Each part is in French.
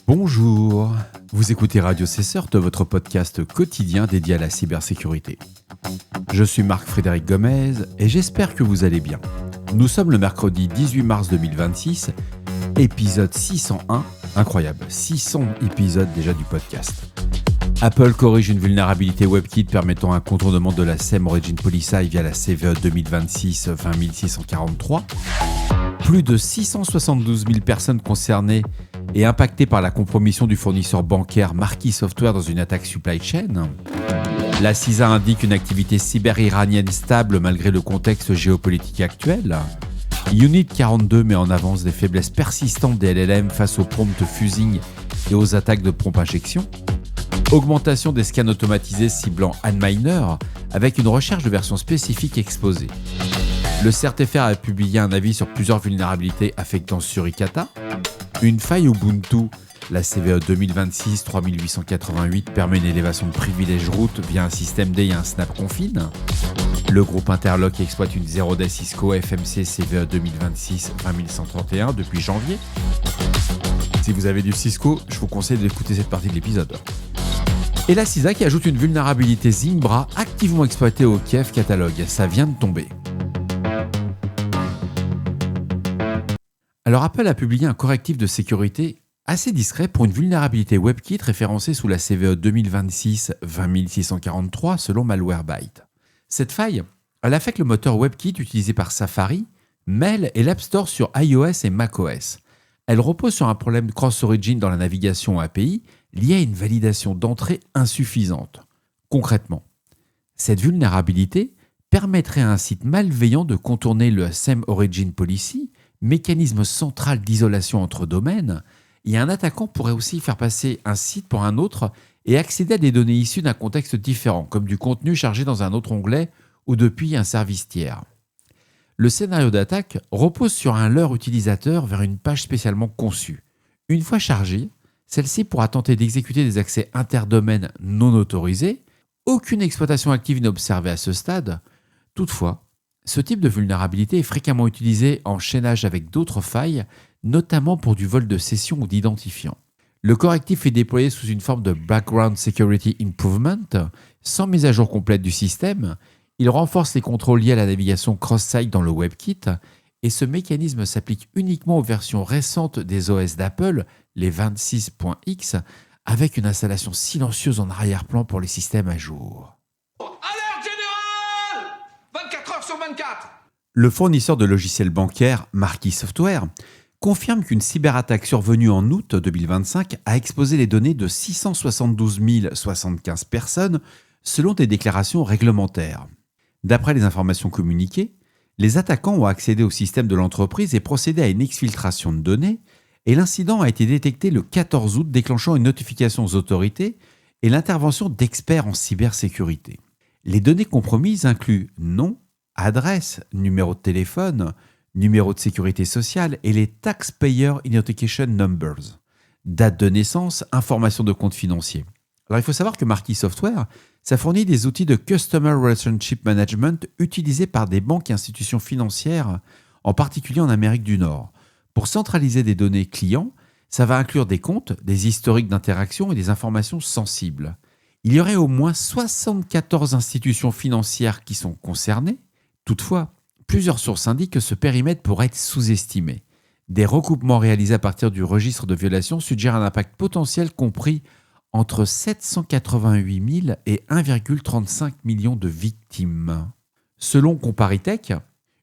Bonjour, vous écoutez Radio Cesseur, votre podcast quotidien dédié à la cybersécurité. Je suis Marc-Frédéric Gomez et j'espère que vous allez bien. Nous sommes le mercredi 18 mars 2026, épisode 601, incroyable, 600 épisodes déjà du podcast. Apple corrige une vulnérabilité WebKit permettant un contournement de la SEM Origin Policy via la CVE 2026-20643. Plus de 672 000 personnes concernées et impactées par la compromission du fournisseur bancaire Marquis Software dans une attaque supply chain. La CISA indique une activité cyber-iranienne stable malgré le contexte géopolitique actuel. Unit 42 met en avance des faiblesses persistantes des LLM face au prompt fusing et aux attaques de prompt injection. Augmentation des scans automatisés ciblant Antminer avec une recherche de versions spécifiques exposée. Le CERT-FR a publié un avis sur plusieurs vulnérabilités affectant Suricata. Une faille Ubuntu, la CVE 2026-3888, permet une élévation de privilège route via un système D et un snap confine. Le groupe Interlock exploite une 0D Cisco FMC CVE 2026-20131 depuis janvier. Si vous avez du Cisco, je vous conseille d'écouter cette partie de l'épisode. Et la CISA qui ajoute une vulnérabilité Zimbra activement exploitée au Kiev Catalog. Ça vient de tomber. Alors Apple a publié un correctif de sécurité assez discret pour une vulnérabilité WebKit référencée sous la CVE 2026-20643 selon Malwarebytes. Cette faille, elle affecte le moteur WebKit utilisé par Safari, Mail et l'App Store sur iOS et macOS. Elle repose sur un problème de cross-origin dans la navigation API lié à une validation d'entrée insuffisante. Concrètement, cette vulnérabilité permettrait à un site malveillant de contourner le SEM Origin Policy, mécanisme central d'isolation entre domaines, et un attaquant pourrait aussi faire passer un site pour un autre et accéder à des données issues d'un contexte différent, comme du contenu chargé dans un autre onglet ou depuis un service tiers. Le scénario d'attaque repose sur un leurre utilisateur vers une page spécialement conçue. Une fois chargée, celle-ci pourra tenter d'exécuter des accès interdomaines non autorisés. Aucune exploitation active n'est observée à ce stade. Toutefois, ce type de vulnérabilité est fréquemment utilisé en chaînage avec d'autres failles, notamment pour du vol de session ou d'identifiant. Le correctif est déployé sous une forme de Background Security Improvement, sans mise à jour complète du système. Il renforce les contrôles liés à la navigation cross-site dans le WebKit, et ce mécanisme s'applique uniquement aux versions récentes des OS d'Apple, les 26.x, avec une installation silencieuse en arrière-plan pour les systèmes à jour. Alerte générale 24 heures sur 24. Le fournisseur de logiciels bancaires Marquis Software confirme qu'une cyberattaque survenue en août 2025 a exposé les données de 672 075 personnes selon des déclarations réglementaires. D'après les informations communiquées, les attaquants ont accédé au système de l'entreprise et procédé à une exfiltration de données, et l'incident a été détecté le 14 août, déclenchant une notification aux autorités et l'intervention d'experts en cybersécurité. Les données compromises incluent nom, adresse, numéro de téléphone, numéro de sécurité sociale et les Taxpayer Identification Numbers, date de naissance, information de compte financier. Alors il faut savoir que Marquis Software, ça fournit des outils de Customer Relationship Management utilisés par des banques et institutions financières, en particulier en Amérique du Nord. Pour centraliser des données clients, ça va inclure des comptes, des historiques d'interaction et des informations sensibles. Il y aurait au moins 74 institutions financières qui sont concernées. Toutefois, plusieurs sources indiquent que ce périmètre pourrait être sous-estimé. Des recoupements réalisés à partir du registre de violation suggèrent un impact potentiel compris entre 788 000 et 1,35 million de victimes. Selon Comparitech,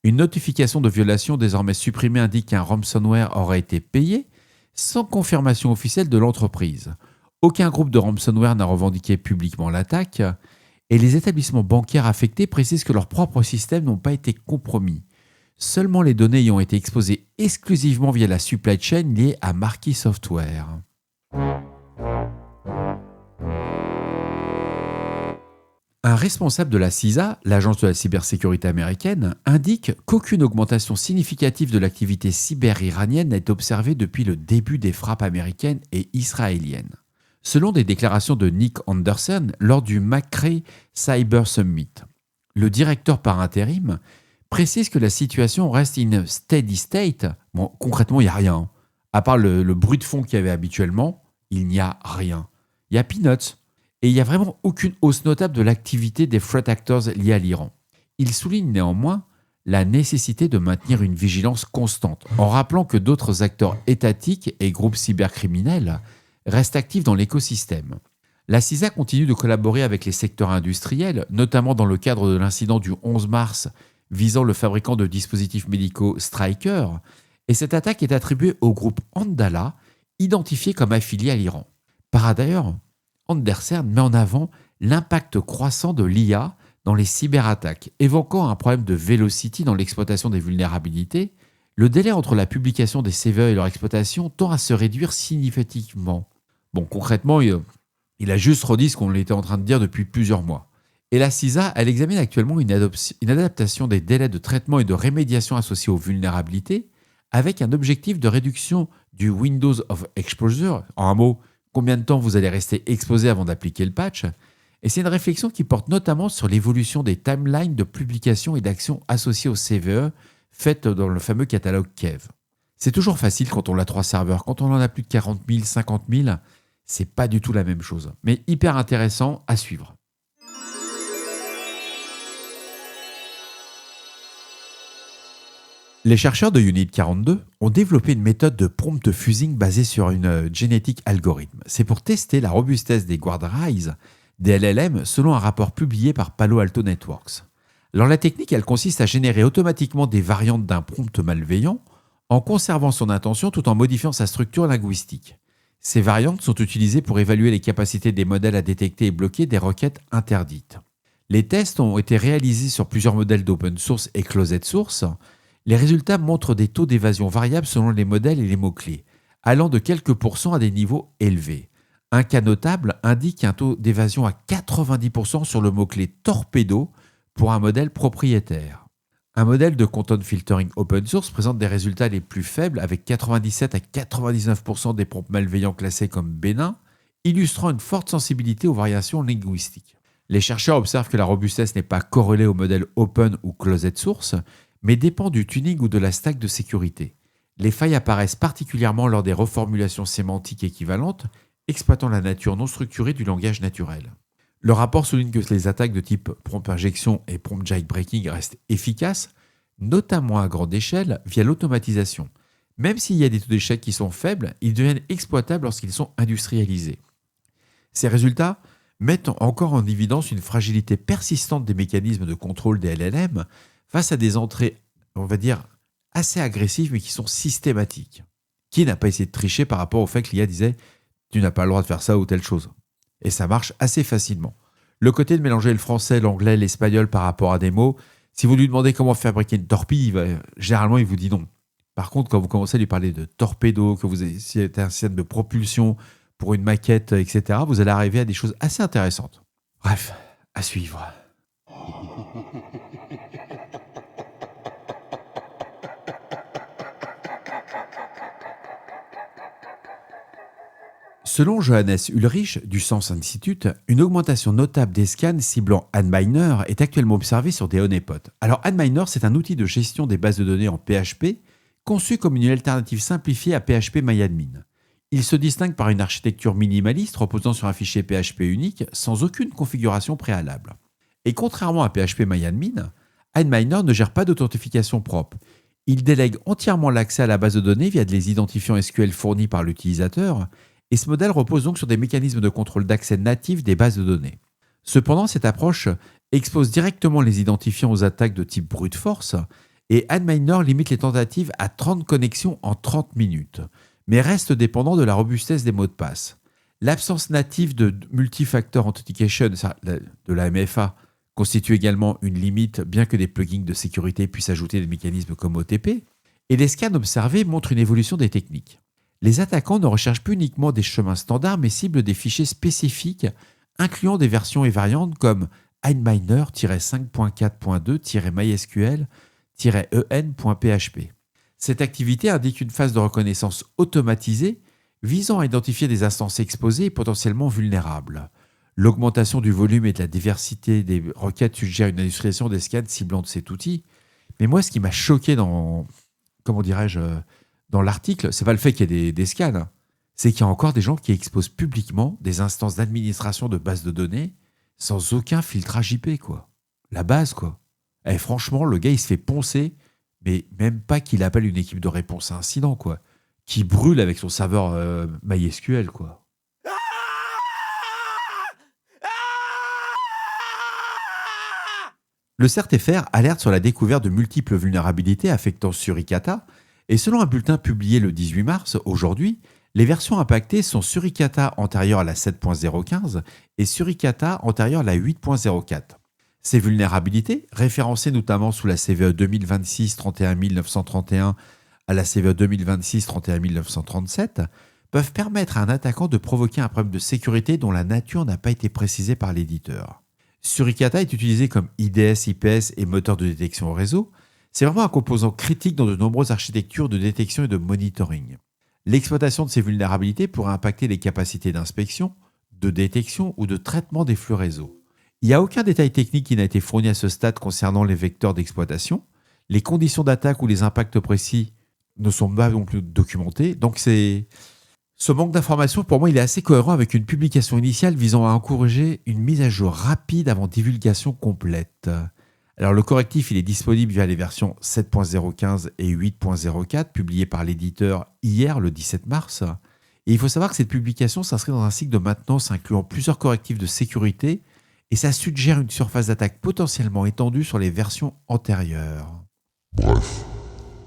une notification de violation désormais supprimée indique qu'un ransomware aurait été payé sans confirmation officielle de l'entreprise. Aucun groupe de ransomware n'a revendiqué publiquement l'attaque et les établissements bancaires affectés précisent que leurs propres systèmes n'ont pas été compromis. Seulement les données y ont été exposées exclusivement via la supply chain liée à Marquis Software. Un responsable de la CISA, l'agence de la cybersécurité américaine, indique qu'aucune augmentation significative de l'activité cyber-iranienne n'est observée depuis le début des frappes américaines et israéliennes. Selon des déclarations de Nick Anderson lors du McCrae Cyber Summit, le directeur par intérim précise que la situation reste in steady state. Bon, concrètement, il n'y a rien. À part le bruit de fond qu'il y avait habituellement, il n'y a rien. Il y a peanuts. Et il n'y a vraiment aucune hausse notable de l'activité des threat actors liés à l'Iran. Il souligne néanmoins la nécessité de maintenir une vigilance constante, en rappelant que d'autres acteurs étatiques et groupes cybercriminels restent actifs dans l'écosystème. La CISA continue de collaborer avec les secteurs industriels, notamment dans le cadre de l'incident du 11 mars visant le fabricant de dispositifs médicaux Stryker, et cette attaque est attribuée au groupe Andala, identifié comme affilié à l'Iran. Par ailleurs, Andersen met en avant l'impact croissant de l'IA dans les cyberattaques, évoquant un problème de velocity dans l'exploitation des vulnérabilités. Le délai entre la publication des CVE et leur exploitation tend à se réduire significativement. Bon, concrètement, il a juste redit ce qu'on était en train de dire depuis plusieurs mois. Et la CISA, elle examine actuellement une adaptation des délais de traitement et de rémédiation associés aux vulnérabilités, avec un objectif de réduction du Windows of Exposure, en un mot, combien de temps vous allez rester exposé avant d'appliquer le patch. Et c'est une réflexion qui porte notamment sur l'évolution des timelines de publication et d'actions associées au CVE faites dans le fameux catalogue Kev. C'est toujours facile quand on a 3 serveurs. Quand on en a plus de 40 000, 50 000, c'est pas du tout la même chose. Mais hyper intéressant à suivre. Les chercheurs de Unit 42 ont développé une méthode de prompt fusing basée sur une génétique algorithme. C'est pour tester la robustesse des guardrails des LLM selon un rapport publié par Palo Alto Networks. Alors la technique, elle consiste à générer automatiquement des variantes d'un prompt malveillant en conservant son intention tout en modifiant sa structure linguistique. Ces variantes sont utilisées pour évaluer les capacités des modèles à détecter et bloquer des requêtes interdites. Les tests ont été réalisés sur plusieurs modèles d'open source et closed source. Les résultats montrent des taux d'évasion variables selon les modèles et les mots-clés, allant de quelques pourcents à des niveaux élevés. Un cas notable indique un taux d'évasion à 90% sur le mot-clé torpedo pour un modèle propriétaire. Un modèle de content filtering open source présente des résultats les plus faibles avec 97 à 99% des prompts malveillants classés comme bénins, illustrant une forte sensibilité aux variations linguistiques. Les chercheurs observent que la robustesse n'est pas corrélée au modèle open ou closed source, mais dépend du tuning ou de la stack de sécurité. Les failles apparaissent particulièrement lors des reformulations sémantiques équivalentes, exploitant la nature non structurée du langage naturel. Le rapport souligne que les attaques de type prompt injection et prompt jailbreaking restent efficaces, notamment à grande échelle via l'automatisation. Même s'il y a des taux d'échec qui sont faibles, ils deviennent exploitables lorsqu'ils sont industrialisés. Ces résultats mettent encore en évidence une fragilité persistante des mécanismes de contrôle des LLM face à des entrées, on va dire, assez agressives mais qui sont systématiques. Qui n'a pas essayé de tricher par rapport au fait que l'IA disait « tu n'as pas le droit de faire ça ou telle chose ». Et ça marche assez facilement. Le côté de mélanger le français, l'anglais, l'espagnol par rapport à des mots, si vous lui demandez comment fabriquer une torpille, généralement il vous dit non. Par contre, quand vous commencez à lui parler de torpedo, que vous êtes un système de propulsion pour une maquette, etc., vous allez arriver à des choses assez intéressantes. Bref, à suivre. Selon Johannes Ulrich du Sens Institute, une augmentation notable des scans ciblant Antminer est actuellement observée sur des honeypots. Alors Antminer, c'est un outil de gestion des bases de données en PHP conçu comme une alternative simplifiée à PHP-MyAdmin. Il se distingue par une architecture minimaliste reposant sur un fichier PHP unique sans aucune configuration préalable. Et contrairement à PHP-MyAdmin, Antminer ne gère pas d'authentification propre. Il délègue entièrement l'accès à la base de données via des identifiants SQL fournis par l'utilisateur. Et ce modèle repose donc sur des mécanismes de contrôle d'accès natifs des bases de données. Cependant, cette approche expose directement les identifiants aux attaques de type brute force et Antminer limite les tentatives à 30 connexions en 30 minutes, mais reste dépendant de la robustesse des mots de passe. L'absence native de multifactor authentication de la MFA constitue également une limite, bien que des plugins de sécurité puissent ajouter des mécanismes comme OTP, et les scans observés montrent une évolution des techniques. Les attaquants ne recherchent plus uniquement des chemins standards, mais ciblent des fichiers spécifiques, incluant des versions et variantes comme Antminer-5.4.2-MySQL-en.php. Cette activité indique une phase de reconnaissance automatisée visant à identifier des instances exposées et potentiellement vulnérables. L'augmentation du volume et de la diversité des requêtes suggère une industrialisation des scans ciblant de cet outil. Mais moi, ce qui m'a choqué dans l'article, c'est pas le fait qu'il y ait des scans, c'est qu'il y a encore des gens qui exposent publiquement des instances d'administration de bases de données sans aucun filtrage IP, quoi. La base, quoi. Et franchement, le gars, il se fait poncer, mais même pas qu'il appelle une équipe de réponse à incident, quoi. Qui brûle avec son serveur MySQL, quoi. Le CERT-FR alerte sur la découverte de multiples vulnérabilités affectant Suricata, et selon un bulletin publié le 18 mars, aujourd'hui, les versions impactées sont Suricata antérieure à la 7.015 et Suricata antérieure à la 8.04. Ces vulnérabilités, référencées notamment sous la CVE 2026 31931 à la CVE 2026 31937, peuvent permettre à un attaquant de provoquer un problème de sécurité dont la nature n'a pas été précisée par l'éditeur. Suricata est utilisé comme IDS, IPS et moteur de détection au réseau. C'est vraiment un composant critique dans de nombreuses architectures de détection et de monitoring. L'exploitation de ces vulnérabilités pourrait impacter les capacités d'inspection, de détection ou de traitement des flux réseau. Il n'y a aucun détail technique qui n'a été fourni à ce stade concernant les vecteurs d'exploitation. Les conditions d'attaque ou les impacts précis ne sont pas non plus documentés. Donc ce manque d'informations, pour moi, il est assez cohérent avec une publication initiale visant à encourager une mise à jour rapide avant divulgation complète. Alors le correctif, il est disponible via les versions 7.015 et 8.04 publiées par l'éditeur hier, le 17 mars. Et il faut savoir que cette publication s'inscrit dans un cycle de maintenance incluant plusieurs correctifs de sécurité et ça suggère une surface d'attaque potentiellement étendue sur les versions antérieures. Bref,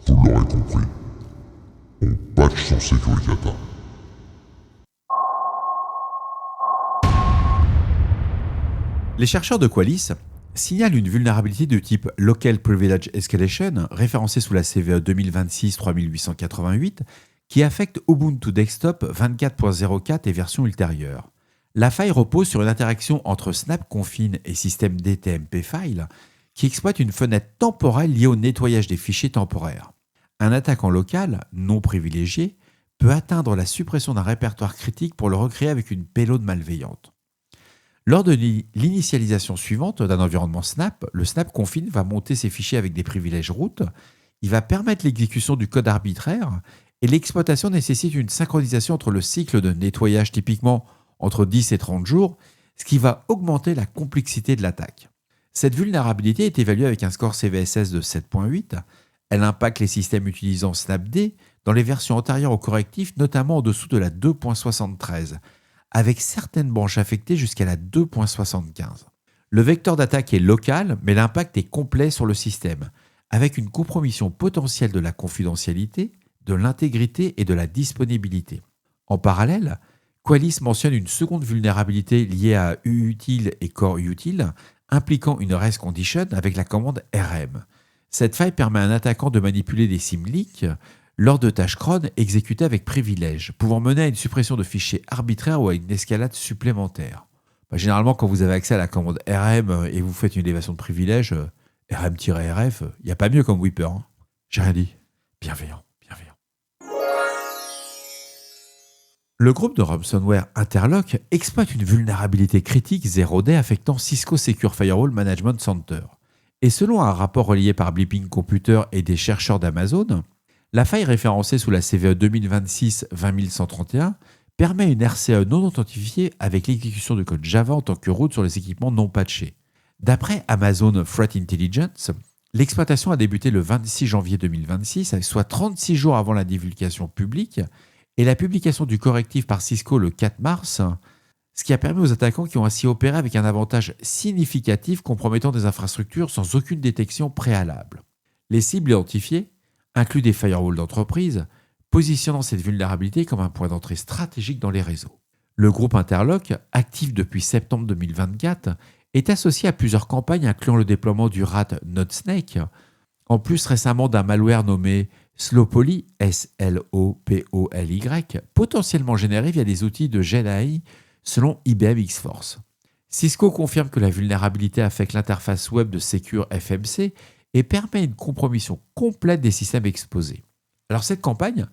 vous l'aurez compris, on patch son Suricata. Les chercheurs de Qualys signalent une vulnérabilité de type Local Privilege Escalation, référencée sous la CVE 2026-3888, qui affecte Ubuntu Desktop 24.04 et versions ultérieures. La faille repose sur une interaction entre snapconfig et système DTMP file qui exploite une fenêtre temporelle liée au nettoyage des fichiers temporaires. Un attaquant local, non privilégié, peut atteindre la suppression d'un répertoire critique pour le recréer avec une payload malveillante. Lors de l'initialisation suivante d'un environnement Snap, le snapconfig va monter ses fichiers avec des privilèges root, il va permettre l'exécution du code arbitraire et l'exploitation nécessite une synchronisation entre le cycle de nettoyage typiquement entre 10 et 30 jours, ce qui va augmenter la complexité de l'attaque. Cette vulnérabilité est évaluée avec un score CVSS de 7.8. Elle impacte les systèmes utilisant Snapd dans les versions antérieures au correctif, notamment en dessous de la 2.73, avec certaines branches affectées jusqu'à la 2.75. Le vecteur d'attaque est local, mais l'impact est complet sur le système, avec une compromission potentielle de la confidentialité, de l'intégrité et de la disponibilité. En parallèle, Qualys mentionne une seconde vulnérabilité liée à util et core util, impliquant une race condition avec la commande rm. Cette faille permet à un attaquant de manipuler des symleaks lors de tâches cron exécutées avec privilège, pouvant mener à une suppression de fichiers arbitraires ou à une escalade supplémentaire. Généralement, quand vous avez accès à la commande rm et vous faites une élévation de privilège, rm-rf, il n'y a pas mieux comme Whipper. Hein. J'ai rien dit. Bienveillant. Le groupe de ransomware Interlock exploite une vulnérabilité critique 0D affectant Cisco Secure Firewall Management Center. Et selon un rapport relayé par Blipping Computer et des chercheurs d'Amazon, la faille référencée sous la CVE 2026-20131 permet une RCE non authentifiée avec l'exécution de code Java en tant que root sur les équipements non patchés. D'après Amazon Threat Intelligence, l'exploitation a débuté le 26 janvier 2026, soit 36 jours avant la divulgation publique, et la publication du correctif par Cisco le 4 mars, ce qui a permis aux attaquants qui ont ainsi opéré avec un avantage significatif compromettant des infrastructures sans aucune détection préalable. Les cibles identifiées incluent des firewalls d'entreprise, positionnant cette vulnérabilité comme un point d'entrée stratégique dans les réseaux. Le groupe Interlock, actif depuis septembre 2024, est associé à plusieurs campagnes incluant le déploiement du RAT NodeSnake, en plus récemment d'un malware nommé Slopoly, S-L-O-P-O-L-Y, potentiellement généré via des outils de GenAI selon IBM X-Force. Cisco confirme que la vulnérabilité affecte l'interface web de Secure FMC et permet une compromission complète des systèmes exposés. Alors cette campagne,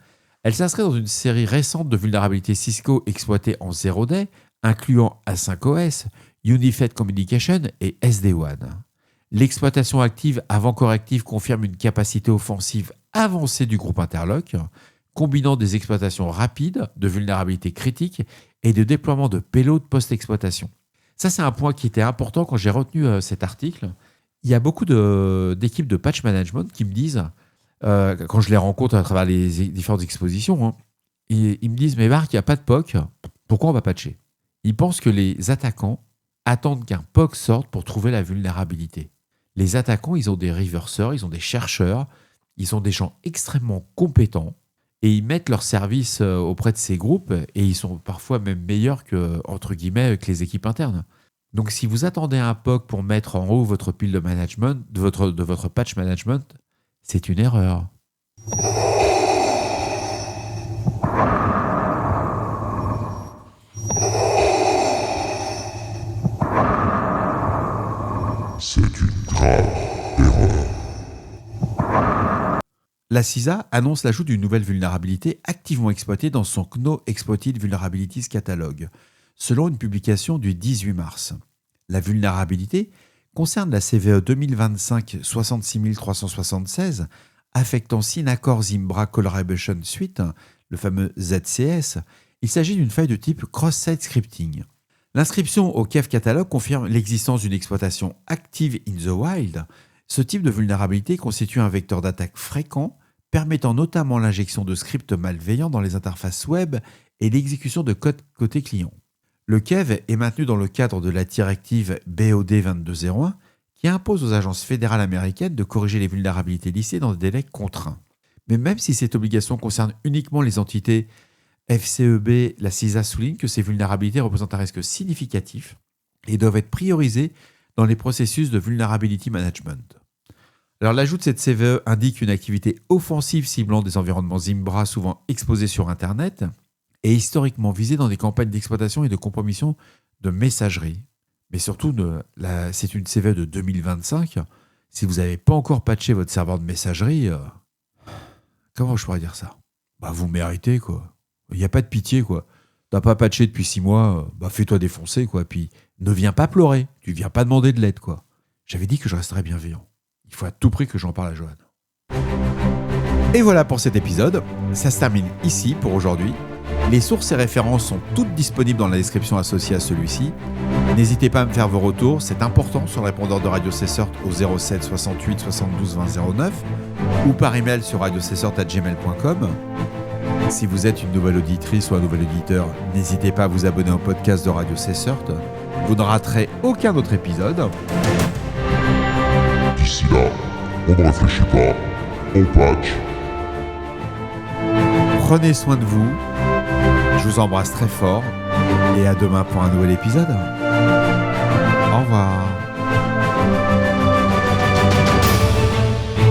elle s'inscrit dans une série récente de vulnérabilités Cisco exploitées en 0D, incluant A5OS, Unified Communication et SD-WAN. L'exploitation active avant corrective confirme une capacité offensive avancée du groupe Interlock, combinant des exploitations rapides de vulnérabilités critiques et de déploiement de payload post-exploitation. Ça, c'est un point qui était important quand j'ai retenu cet article. Il y a beaucoup d'équipes de patch management qui me disent, quand je les rencontre à travers les différentes expositions, hein, ils me disent « Mais Marc, il n'y a pas de POC, pourquoi on va patcher ?» Ils pensent que les attaquants attendent qu'un POC sorte pour trouver la vulnérabilité. Les attaquants, ils ont des reverseurs, ils ont des chercheurs, ils ont des gens extrêmement compétents et ils mettent leurs services auprès de ces groupes et ils sont parfois même meilleurs que, entre guillemets, que les équipes internes. Donc si vous attendez un POC pour mettre en haut votre pile de management, de votre patch management, c'est une erreur. C'est une grave erreur. La CISA annonce l'ajout d'une nouvelle vulnérabilité activement exploitée dans son CNO Exploited Vulnerabilities Catalog, selon une publication du 18 mars. La vulnérabilité concerne la CVE 2025-66376 affectant Synacor Zimbra Collaboration Suite, le fameux ZCS. Il s'agit d'une faille de type cross-site scripting. L'inscription au KEF Catalog confirme l'existence d'une exploitation active in the wild. Ce type de vulnérabilité constitue un vecteur d'attaque fréquent, permettant notamment l'injection de scripts malveillants dans les interfaces web et l'exécution de code côté client. Le KEV est maintenu dans le cadre de la directive BOD 2201 qui impose aux agences fédérales américaines de corriger les vulnérabilités listées dans des délais contraints. Mais même si cette obligation concerne uniquement les entités FCEB, la CISA souligne que ces vulnérabilités représentent un risque significatif et doivent être priorisées dans les processus de vulnerability management. Alors l'ajout de cette CVE indique une activité offensive ciblant des environnements Zimbra souvent exposés sur Internet et historiquement visés dans des campagnes d'exploitation et de compromission de messagerie. Mais surtout, c'est une CVE de 2025. Si vous n'avez pas encore patché votre serveur de messagerie, comment je pourrais dire ça ? Vous méritez, quoi. Il n'y a pas de pitié, quoi. T'as pas patché depuis 6 mois, fais-toi défoncer, quoi. Puis ne viens pas pleurer, tu viens pas demander de l'aide, quoi. J'avais dit que je resterais bienveillant. Il faut à tout prix que j'en parle à Johan. Et voilà pour cet épisode. Ça se termine ici pour aujourd'hui. Les sources et références sont toutes disponibles dans la description associée à celui-ci. N'hésitez pas à me faire vos retours, c'est important sur le répondeur de Radio Cessort au 07 68 72 20 09 ou par email sur radiocessort@gmail.com. Si vous êtes une nouvelle auditrice ou un nouvel auditeur, n'hésitez pas à vous abonner au podcast de Radio Cessort. Vous ne raterez aucun autre épisode. D'ici là, on ne réfléchit pas, on patch. Prenez soin de vous. Je vous embrasse très fort et à demain pour un nouvel épisode. Au revoir.